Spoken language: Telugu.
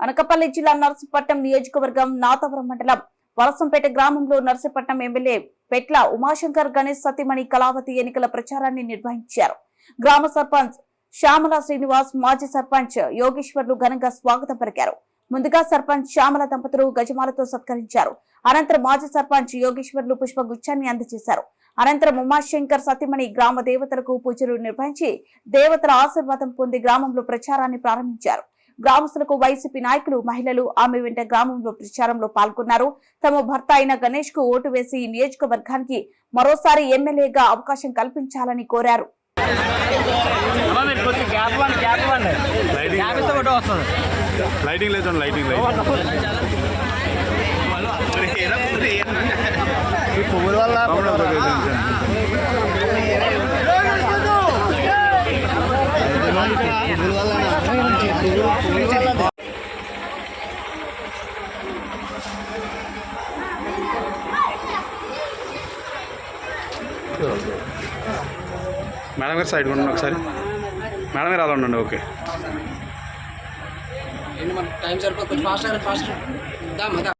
అనకాపల్లి జిల్లా నర్సీపట్నం నియోజకవర్గం నాతవరం మండలం వలసంపేట గ్రామంలో నర్సీపట్నం ఎమ్మెల్యే పెట్ల ఉమాశంకర్ గణేష్ సతీమణి కళావతి ఎన్నికల ప్రచారాన్ని నిర్వహించారు. గ్రామ సర్పంచ్ శ్యామల శ్రీనివాస్, మాజీ సర్పంచ్ యోగేశ్వర్లు ఘనంగా స్వాగతం పలికారు. ముందుగా సర్పంచ్ శ్యామల దంపతులు గజమాలతో సత్కరించారు. అనంతరం మాజీ సర్పంచ్ యోగేశ్వర్లు పుష్పగుచ్చాన్ని అందజేశారు. అనంతరం ఉమాశంకర్ సతీమణి గ్రామ దేవతలకు పూజలు నిర్వహించి దేవతల ఆశీర్వాదం పొంది గ్రామంలో ప్రచారాన్ని ప్రారంభించారు. గ్రామస్తులకు వైసీపీ నాయకులు, మహిళలు ఆమె వెంట గ్రామంలో ప్రచారంలో పాల్గొన్నారు. తమ భర్త అయిన గణేష్ కు ఓటు వేసి ఈ నియోజకవర్గానికి మరోసారి ఎమ్మెల్యేగా అవకాశం కల్పించాలని కోరారు. మేడం గారు సైడ్ ఉండండి ఒకసారి. మేడం గారు అలా ఉండండి. ఓకే టైం సరిపోతుంది. ఫాస్ట్